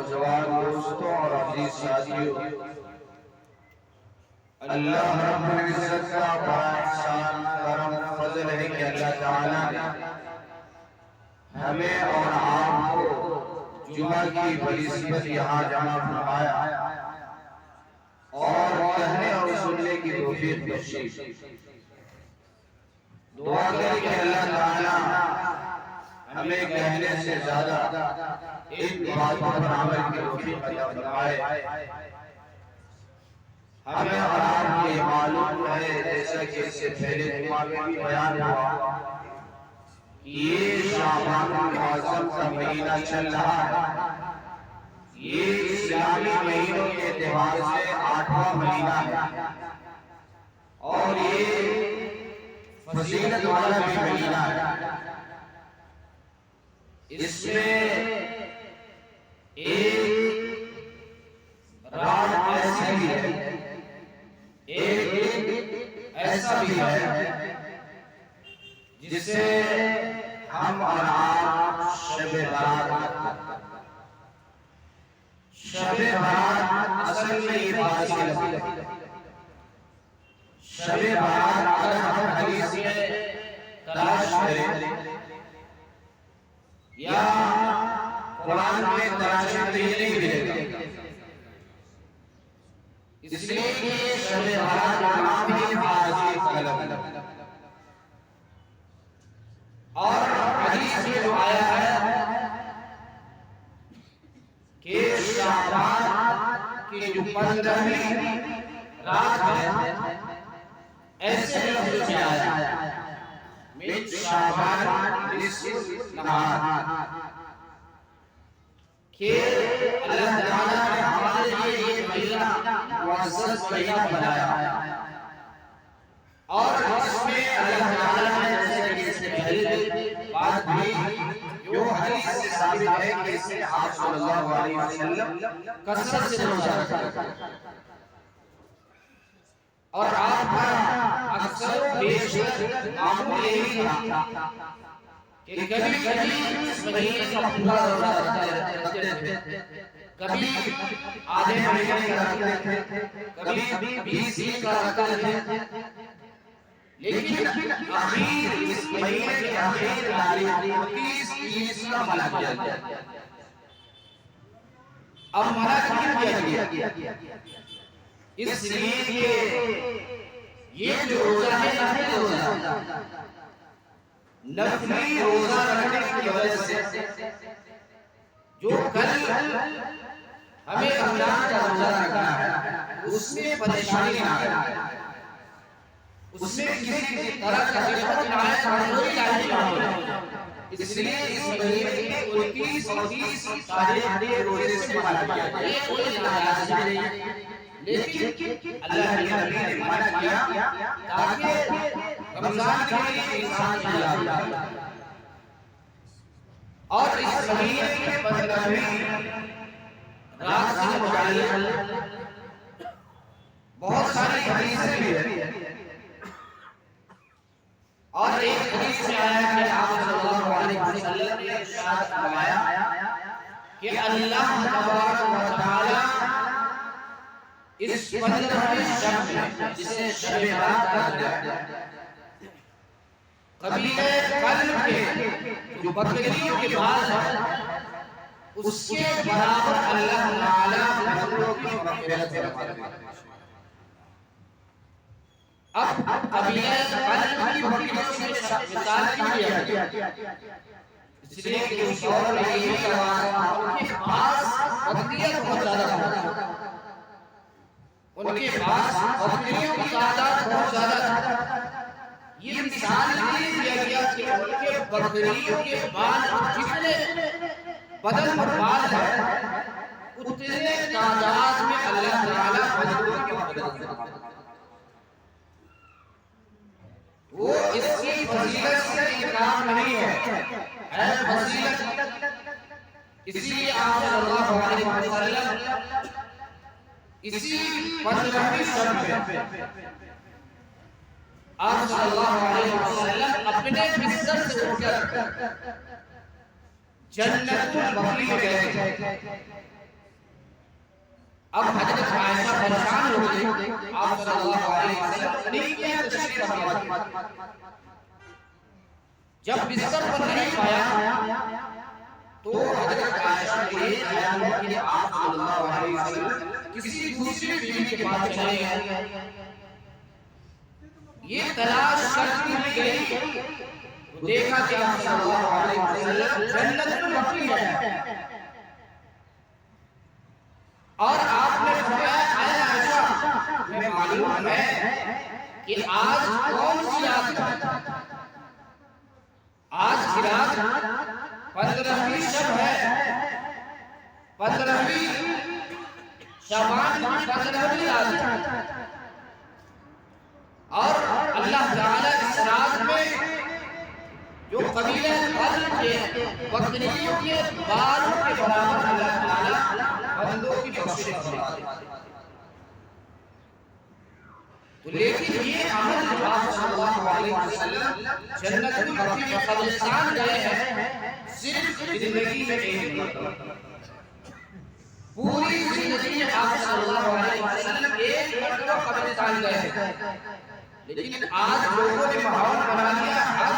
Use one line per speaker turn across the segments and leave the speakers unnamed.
نوجوان دوستوں اور عزیز ساتھیوں، اللہ رب العزت کا بڑا احسان کرم فضل ہے کہ اللہ تعالیٰ نے ہمیں اور آپ کو جمعہ کی بنسبت یہاں جمع فرمایا اور کہنے اور سننے کی توفیق بخشی۔ دعا کریں کہ اللہ تعالیٰ ہمیں کہنے سے زیادہ ان باتوں پر عمل کی توفیق عطا فرمائے۔ ہمیں اور آپ کو معلوم ہے، جیسا کہ اس سے پہلے جمعہ میں بھی بیان ہوا، یہ شعبان المعظم کا مہینہ چل رہا ہے۔ یہ اسلامی مہینوں کے اعتبار سے 8واں مہینہ ہے اور یہ فضیلت والا بھی مہینہ ہے۔ اس میں ایک رات ایسی بھی ہے، ایک ایسا بھی ہے جس سے ہم اور آپ شب برات، شب برات اصل میں یہ بات ہے، شب برات اگر ہم حدیث میں تلاش کریں یا قرآن میں تلاش کریں تو یہ نہیں ملے گا، اس لیے کہ شب برات کا نام ہی فارسی قلم اور حدیث میں جو آیا ہے کہ شعبان کی جو 15ویں رات ہے، ایسے لفظ میں آیا من شعبان نصف نہار، کہ اللہ تعالیٰ نے ہمارے لیے یہ مہینہ معزز مہینہ بنایا اور اس میں اللہ تعالیٰ نے جیسے کہ اس سے پہلے بات بھی جو حدیث سے ثابت ہے کہ اس سے آپ صلی اللہ علیہ وسلم کثرت سے روزہ رکھا اور آپ کا اکثر بیشتر معمول یہی تھا کہ کبھی کبھی اس مہینے کا پورا روزہ رکھتے تھے، کبھی آدھے مہینے کا رکھتے تھے، کبھی 20 دن کا رکھتے تھے، لیکن آخر اس مہینے کے آخر تاریخ 30 کا منع کیا گیا۔ اب منع کیوں کیا گیا؟ اس لیے کہ یہ جو روزہ ہے نفلی روزہ، نفلی روزہ رکھنے کی وجہ سے جو کل ہمیں رمضان کا روزہ رکھنا ہے اس میں پریشانی نہ آئے، اس میں کسی طرح کا دقت نہ آئے، کمزوری لاحق نہ ہو، اس لیے اس مہینے کے 29 اور 30 تاریخ کے روزے سے منع کیا گیا۔ یہ کوئی ناراضگی نہیں ہے، لیکن اللہ کے نبی نے منع کیا تاکہ رمضان کے لیے انسان تیار ہو، اور اس مہینے کے 15ویں رات سے متعلق بہت ساری حدیثیں بھی ہیں اور ایک حدیث میں آیا کہ آپ صلی اللہ علیہ وسلم نے ارشاد فرمایا کہ اللہ تبارک و تعالی اس 15ویں شب میں جسے شب برات کہتے ہیں، قبیلہ قلب کے جو بکریوں کے بعد ہے اس کے برابر اللہ تعالی بندوں کی مغفرت فرماتے ہیں۔ اب قبیلہ قلب کی بکریوں سے مثال کیا گیا، اس لیے کہ اس دور میں یہ ان کے پاس بکریاں بہت زیادہ تھا، ان کے پاس بکریوں کی تعداد بہت زیادہ تھا۔ یہ مثال نہیں دیا گیا کہ ان کے بکریوں کے بال جتنے بدن پر بال ہے اتنے تعداد میں اللہ تعالیٰ بندوں کی مدد کرتا ہے، وہ اس کی فضیلت سے انکار نہیں ہے فضیلت۔ اسی لیے آپ صلی اللہ علیہ وسلم اسی 15ویں شب میں آپ صلی اللہ علیہ وسلم اپنے بستر سے اٹھ کر جنت البقیع میں گئے اب حضرت عائشہ پریشان ہو گئی، آپ صلی اللہ علیہ وسلم نہیں کیا تشریف فرما، جب بستر پر نہیں پایا تو حضرت عائشہ نے یہ خیال کیا کہ آپ صلی اللہ علیہ وسلم کسی دوسری بیوی کے پاس چلے گئے، یہ تلاش کرتی ہوئی گئی تو دیکھا کہ آپ صلی اللہ علیہ وسلم جنت میں مقیم ہے، اور آپ نے فرمایا اے عائشہ تمہیں معلوم ہے کہ آج کون سی رات ہے؟ آج کی رات 15ویں شب ہے، 15ویں شعبان کی 15ویں رات ہے، اور اللہ تعالیٰ اس رات میں جو قبیلہ قدر کے بکریوں کے بالوں کے برابر اللہ تعالیٰ بندوں کی بخشش فرماتا ہے، تو لیکن یہ عمل جو آپ صلی اللہ علیہ وسلم جنت میں بقیع قبرستان گئے ہیں صرف زندگی میں ایک مرتبہ، پوری زندگی میں آپ صلی اللہ علیہ وسلم ایک مرتبہ قبرستان گئے ہیں، لیکن آج لوگوں نے ماحول بنا دیا ہر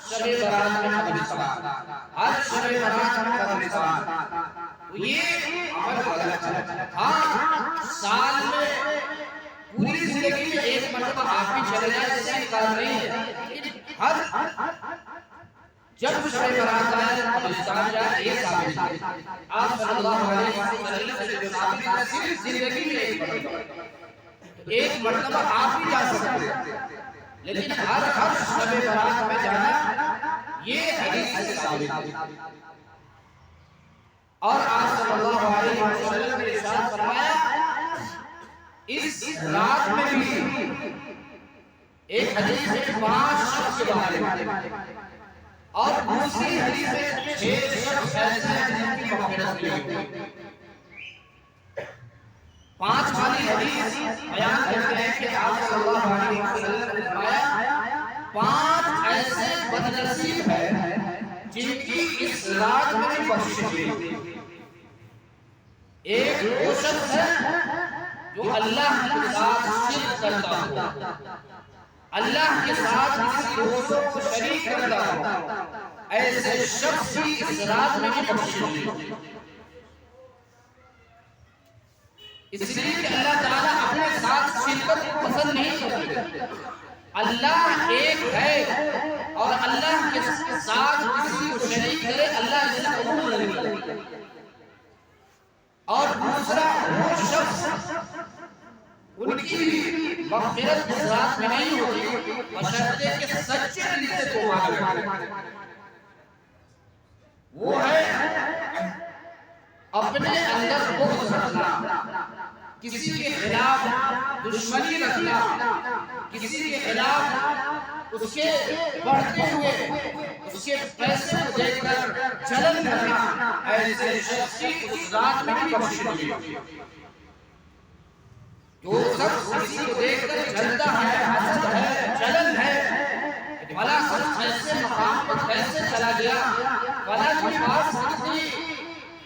شب برات میں قبرستان، ہر شب برات میں قبرستان، تو یہ عمل غلط ہے۔ ہاں سال میں پوری زندگی میں ایک مرتبہ آپ بھی چلے جائیں جیسے انکار نہیں ہے، لیکن ہر جب شب برات آئے قبرستان جائے یہ ثابت ہے، آپ صلی اللہ علیہ وسلم سے جو ثابت ہے صرف زندگی میں ایک مرتبہ، ایک مرتبہ آپ بھی جا سکتے ہیں، لیکن ہر شب برات میں جانا یہ حدیث سے ثابت ہے، اور آپ صلی اللہ علیہ وسلم نے ارشاد فرمایا اس رات میں بھی ایک حدیث میں 5 شخص کے بارے میں، اور دوسری حدیث میں 6 شخص ایسے ہیں جن کی مغفرت نہیں ہوئی۔ 5 والی حدیث بیان کرتے ہیں کہ آپ صلی اللہ علیہ وسلم نے فرمایا 5 ایسے بدنصیب ہیں جن کی اس رات میں بخشش نہیں ہوئی۔ ایک وہ شخص ہے جو اللہ کے ساتھ شرک کرتا ہو، اللہ کے ساتھ کسی دوستوں کو شریک کرتا ہو، ایسے شخص کی اس رات میں بھی بخشش نہیں ہوئی، اس لیے کہ اللہ تعالیٰ اپنے ساتھ شرکت کو پسند نہیں کرتے۔ اللہ ایک ہے اور اللہ کے ساتھ کسی کو شریک کرے اللہ اس سے قبول نہیں کرتا۔ اور دوسرا وہ شخص ان کی بھی مغفرت اس رات میں نہیں ہوتی بشرطے کہ سچے دل سے توبہ کرے، وہ ہے اپنے اندر بغض رکھنا، کسی کے خلاف دشمنی رکھنا، کسی کے خلاف اس کے بڑھتے ہوئے اس کے پیسے کو دیکھ کر جلن کرنا، ایسے شخص کی اس رات میں بھی بخشش نہیں ہوتی۔ جو شخص کسی کو دیکھ کر جلتا ہے، حسد ہے، جلن ہے، بھلا شخص ایسے مقام پر کیسے چلا گیا، بھلا کے پاس اتنی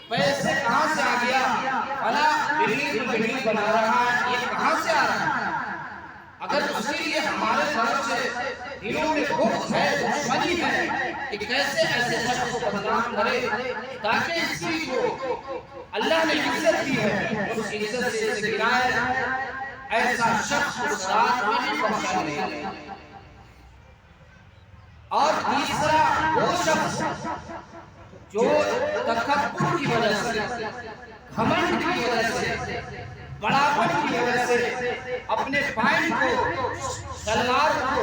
پیسے کہاں سے آ گیا، بھلا بلیڈ بنا رہا ہے، یہ کہاں سے آ رہا ہے؟ اگر اس کے لیے ہمارے طرف سے دلوں میں بغض ہے، دشمنی ہے کہ کیسے ایسے شخص کو بدنام کرے تاکہ اس کی جو اللہ نے عزت دی ہے اس عزت سے اسے گرائے، ایسا شخص اس رات میں بھی بخشا نہیں۔ اور تیسرا وہ شخص جو تکبر کی وجہ سے، گھمنڈ کی وجہ سے، بڑاپن کی وجہ سے اپنے پائن کو، شلوار کو،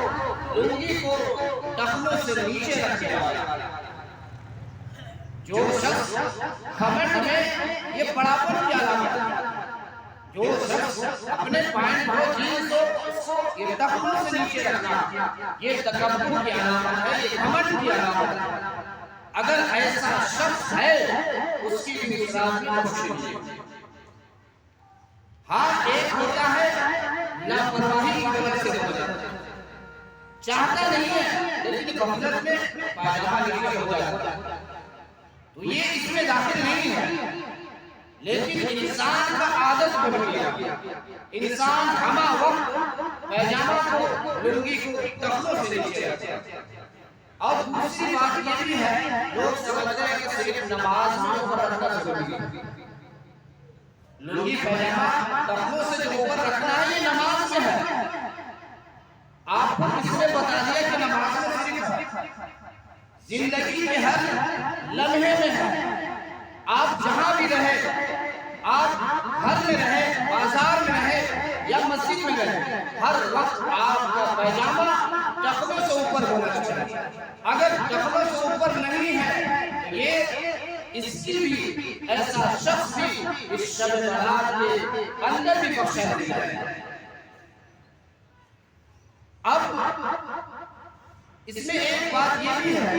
لنگی کو ٹخنوں سے نیچے رکھے گا۔ جو شخص گھمنڈ میں یہ بڑاپن کی علامت ہے، جو شخص اپنے پائن کو، جینس کو یہ ٹخنوں سے نیچے رکھنا، یہ تکبر کی علامت ہے، یہ گھمنڈ کی علامت ہے۔ اگر ایسا شخص ہے اس کی بھی اس رات میں بخشش نہیں ہوتی۔ ہاں ایک ہوتا ہے لاپرواہی کی وجہ سے ہو جاتا ہے، چاہتا نہیں ہے لیکن غفلت میں پائجامہ لے کے ہو جاتا ہے، تو یہ اس میں داخل نہیں ہے، لیکن انسان کا عادت بن گیا، انسان ہما وقت پیجامہ کو لنگی کو ٹخنوں سے نیچے رکھتا ہے۔ اور دوسری بات یہ بھی ہے، لوگ سمجھتے ہیں کہ صرف نماز میں اوپر رکھنا ضروری ہے، لنگی پیجامہ ٹخنوں سے جو اوپر رکھنا ہے یہ نماز میں ہے۔ آپ کو کس نے بتا دیا کہ نماز میں صرف زندگی کے ہر لمحے میں ہے؟ آپ جہاں بھی رہے، آپ گھر میں رہے، بازار میں رہے یا مسجد میں رہے، ہر وقت آپ کا پیجامہ ٹخنوں سے اوپر ہونا چاہیے۔ اگر ٹخنوں سے اوپر نہیں ہے یہ اس کی بھی ایسا شخص بھی اس شب برات کے اندر بھی بخشا دیا ہے۔ اب اس میں ایک بات یہ بھی ہے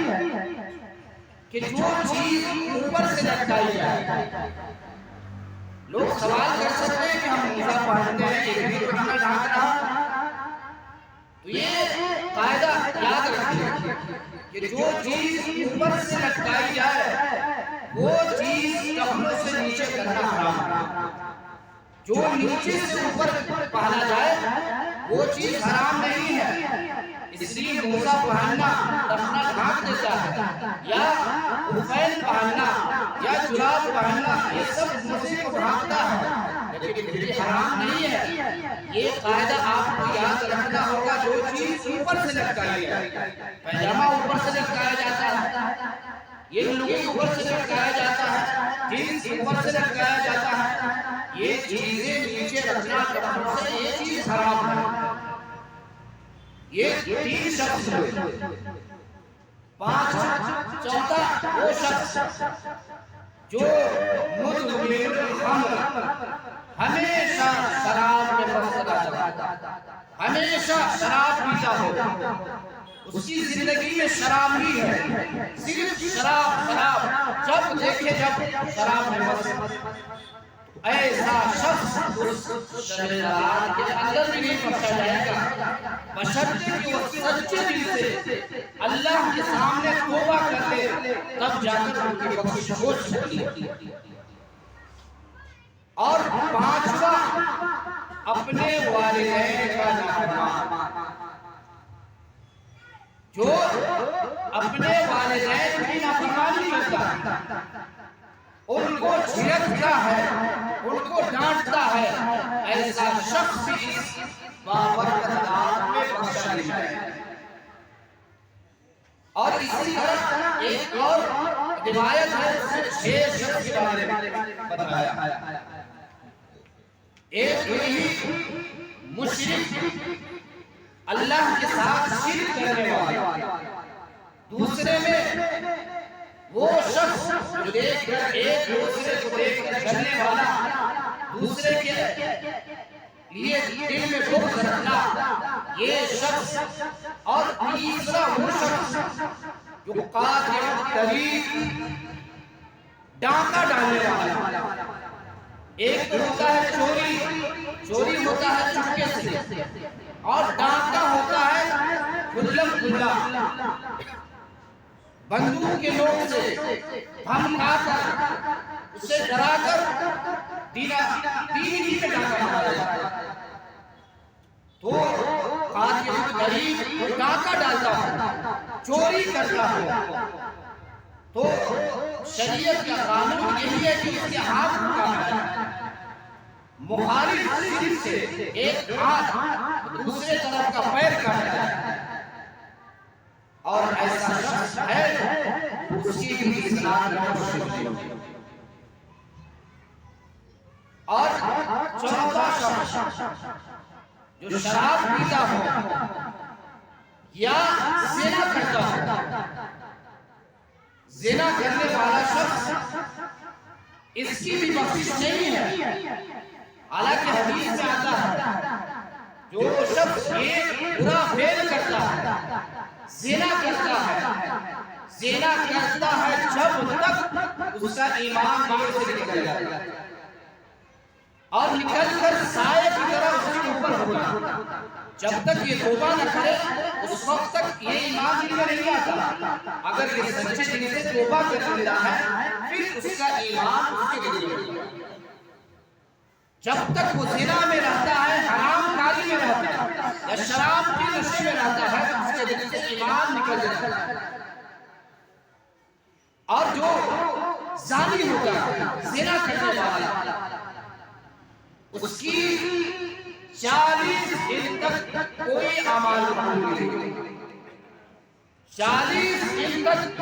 کہ جو چیز اوپر سے لٹکائی جائے، لوگ سوال کر سکتے ہیں کہ ہم موزہ پہنتے ہیں، ایک بھی پہننا ڈھانکنا، تو یہ قاعدہ یاد رکھیے کہ جو چیز اوپر سے لٹکائی جائے وہ چیز ٹخنوں سے نیچے کرنا حرام ہے۔ جو نیچے سے اوپر پہنا جائے وہ چیز حرام نہیں ہے، اس لیے موزہ پہننا ٹخنا ڈھانک دیتا ہے، یا خفین پہننا یا جراب پہننا یہ سب موزے کو ڈھانکتا ہے، لیکن پھر بھی حرام نہیں ہے۔ یہ قاعدہ آپ کو یاد رکھنا ہوگا، جو چیز اوپر سے لٹکائی ہے، پیجامہ اوپر سے لٹکایا جاتا ہے، یہ لنگی اوپر سے لٹکایا جاتا ہے، جینس اوپر سے لٹکایا جاتا ہے، یہ چیزیں نیچے رکھنا ٹخنوں سے یہ چیز حرام ہے۔ یہ تین شخص ہوئے۔ چوتھا وہ شخص جو مدمن الخمر، ہمیشہ شراب میں مبتلا رہتا، ہمیشہ شراب پیتا ہو، اس کی زندگی میں شراب ہی ہے، صرف شراب شراب، جب دیکھے جب شراب میں مبتلا، ایسا شخص اس شب برات کے اندر بھی نہیں بخشا جائے گا، بشرطے کہ وہ سچے دل سے اللہ کے سامنے توبہ کر لے، تب جا کر ان کی بخشش ہو سکتی ہے۔ اور پانچواں اپنے والدین کا نافرمان، جو اپنے والدین کی نافرمانی کرتا، ان کو جھڑکتا ہے، ان کو ڈانٹتا ہے، ایسا شخص بھی اس بابرکت رات میں بخشا نہیں ہے۔ اور اسی طرح ایک اور روایت ہے، اس میں 6 شخص کے بارے میں بتایا۔ ایک یہی مشرک، اللہ کے ساتھ شرک کرنے والا، دوسرے میں وہ شخص جو دیکھ کر ایک دوسرے کو دیکھ کر جلنے والا، دوسرے کے لیے دل میں بغض رکھنا یہ شخص، اور تیسرا وہ شخص جو قاتل طریق، ڈاکہ ڈالنے والا۔ ایک تو ہوتا ہے چوری ہوتا ہے چپکے سے، اور ڈاکہ ہوتا ہے کھلم کھلا، بندوق کے نوک سے دھمکا کر، اسے ڈرا کر دین پہ ڈاکہ مارا جاتا ہے۔ تو قاتل طریق ڈاکہ ڈالتا ہو، چوری کرتا ہو، تو شریعت کا قانون یہی ہے کہ اس کے ہاتھ کاٹا جائے، مخالف سر سے ایک ہاتھ دوسرے طرف کا پیر کاٹا جائے، اور ایسا شخص ہے اس کی بھی اصلاح نہیں ہوتی۔ اور چوتھا شخص جو شراب پیتا ہو یا زنا کرتا ہو، زنا کرنے والا شخص، اس کی بھی بخشش نہیں ہے۔ حالانکہ حدیث میں آتا ہے جو شخص ایک برا فعل کرتا ہے، زنا کرتا ہے جب تک اس کا ایمان دل سے نکل جائے اور نکل کر سائے کی طرح اس کے اوپر ہوگا، جب تک یہ توبہ نہ کرے اس وقت تک یہ ایمان دل میں نہیں آتا۔ اگر یہ سچے دل سے توبہ کر لیتا ہے پھر اس کا ایمان اس کے دل میں ہوگا۔ جب تک وہ زنا میں رہتا ہے، حرام کاری میں رہتا ہے یا شراب کی نشے میں رہتا ہے، اس کے دل سے ایمان نکل جاتا ہے۔ اور جو زانی ہوتا ہے، زنا کرنے والا، اس کی 40 دن تک کوئی اعمال قبول نہیں، 40 دن تک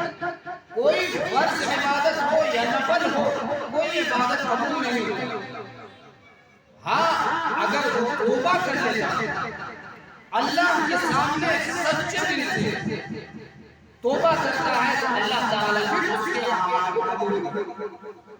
کوئی فرض عبادت ہو یا نفل ہو، کوئی عبادت قبول نہیں ہوتی۔ ہاں، اگر وہ توبہ کر لیتا اللہ کے سامنے سچے دل سے توبہ کرتا ہے تو اللہ تعالیٰ اس کے اعمال کو قبول کرتا ہے۔